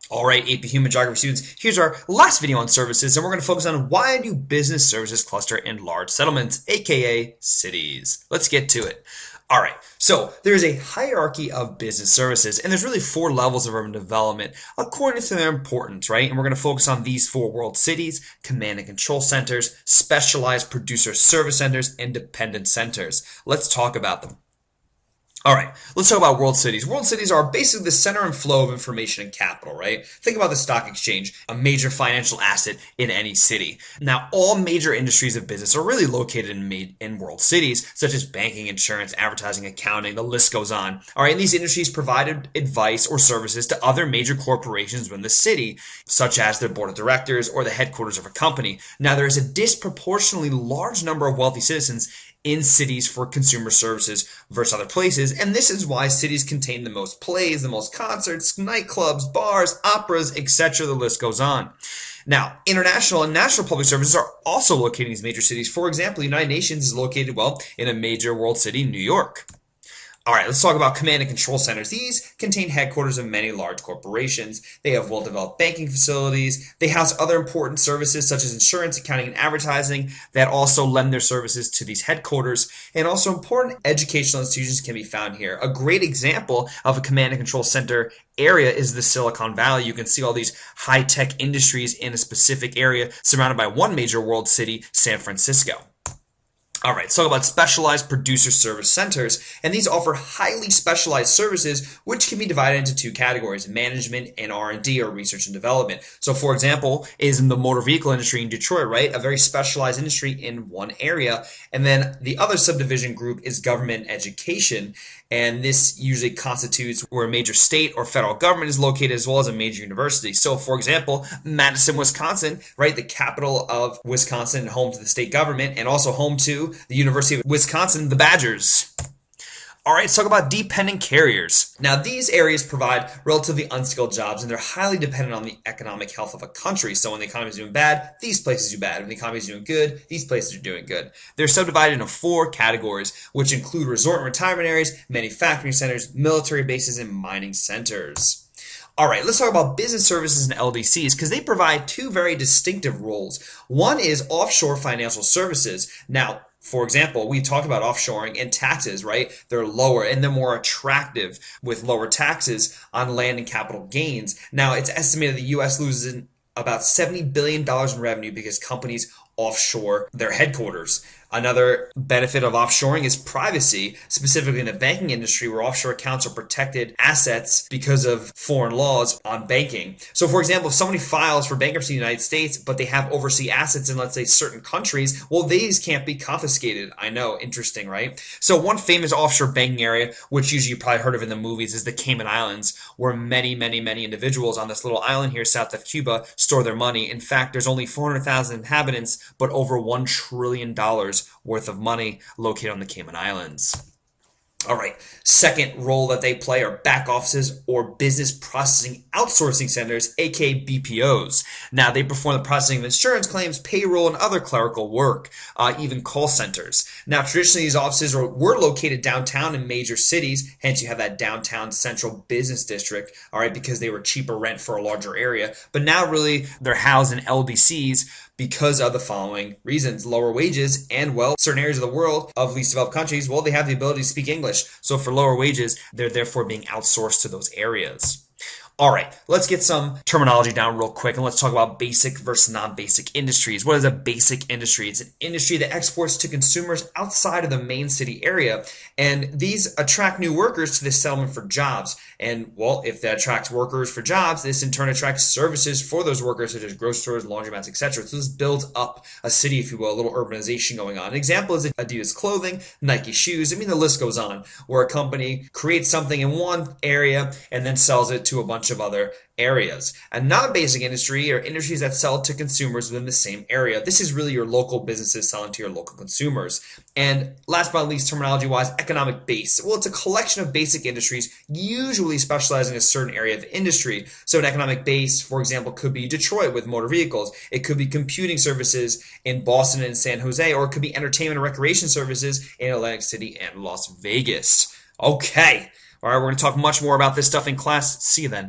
All right, AP Human Geography students, here's our last video on services, and we're going to focus on why do business services cluster in large settlements, aka cities. Let's get to it. All right, so there's a hierarchy of business services, and there's really four levels of urban development according to their importance, right? And we're going to focus on these four world cities: command and control centers, specialized producer service centers, and dependent centers. Let's talk about them. All right, let's talk about world cities. World cities are basically the center and flow of information and capital, right? Think about the stock exchange, a major financial asset in any city. Now, all major industries of business are really located in world cities, such as banking, insurance, advertising, accounting, the list goes on. All right, and these industries provided advice or services to other major corporations within the city, such as their board of directors or the headquarters of a company. Now, there is a disproportionately large number of wealthy citizens in cities for consumer services versus other places, and this is why cities contain the most plays, the most concerts, nightclubs, bars, operas, etc. The list goes on. Now, international and national public services are also located in these major cities. For example, the United Nations is located, well, in a major world city, New York. All right, let's talk about command and control centers. These contain headquarters of many large corporations. They have well-developed banking facilities. They house other important services such as insurance, accounting, and advertising that also lend their services to these headquarters. And also important educational institutions can be found here. A great example of a command and control center area is the Silicon Valley. You can see all these high-tech industries in a specific area surrounded by one major world city, San Francisco. All right, let's talk about specialized producer service centers, and these offer highly specialized services which can be divided into two categories: management and R&D, or research and development. So for example, is in the motor vehicle industry in Detroit, right? A very specialized industry in one area. And then the other subdivision group is government education, and this usually constitutes where a major state or federal government is located as well as a major university. So for example, Madison, Wisconsin, right? The capital of Wisconsin and home to the state government, and also home to the University of Wisconsin, the Badgers. All right, let's talk about dependent carriers. Now, these areas provide relatively unskilled jobs, and they're highly dependent on the economic health of a country. So when the economy is doing bad, these places do bad. When the economy is doing good, these places are doing good. They're subdivided into four categories, which include resort and retirement areas, manufacturing centers, military bases, and mining centers. All right, let's talk about business services and LDCs because they provide two very distinctive roles. One is offshore financial services. Now, for example, we talked about offshoring and taxes, right? They're lower and they're more attractive with lower taxes on land and capital gains. Now, it's estimated the U.S. loses about $70 billion in revenue because companies offshore their headquarters. Another benefit of offshoring is privacy, specifically in the banking industry where offshore accounts are protected assets because of foreign laws on banking. So for example, if somebody files for bankruptcy in the United States, but they have overseas assets in, let's say, certain countries, well, these can't be confiscated. I know, interesting, right? So one famous offshore banking area, which usually you probably heard of in the movies, is the Cayman Islands, where many individuals on this little island here south of Cuba store their money. In fact, there's only 400,000 inhabitants, but over $1 trillion worth of money located on the Cayman Islands. All right, second role that they play are back offices or business processing outsourcing centers, aka BPOs. Now, they perform the processing of insurance claims, payroll, and other clerical work, even call centers. Now, traditionally, these offices were located downtown in major cities, hence you have that downtown central business district, all right, because they were cheaper rent for a larger area. But now, really, they're housed in LDCs because of the following reasons: lower wages, and, well, certain areas of the world of least developed countries, well, they have the ability to speak English. So for lower wages, they're therefore being outsourced to those areas. All right, let's get some terminology down real quick, and let's talk about basic versus non-basic industries. What is a basic industry? It's an industry that exports to consumers outside of the main city area, and these attract new workers to the settlement for jobs. And, well, if that attracts workers for jobs, this in turn attracts services for those workers, such as grocery stores, laundromats, etc. So this builds up a city, if you will, a little urbanization going on. An example is Adidas clothing, Nike shoes. I mean, the list goes on, where a company creates something in one area and then sells it to a bunch of other areas. A non-basic industry are industries that sell to consumers within the same area. This is really your local businesses selling to your local consumers. And last but not least, terminology-wise, economic base. Well, it's a collection of basic industries, usually specializing in a certain area of industry. So an economic base, for example, could be Detroit with motor vehicles. It could be computing services in Boston and San Jose, or it could be entertainment and recreation services in Atlantic City and Las Vegas. Okay. All right, we're going to talk much more about this stuff in class. See you then.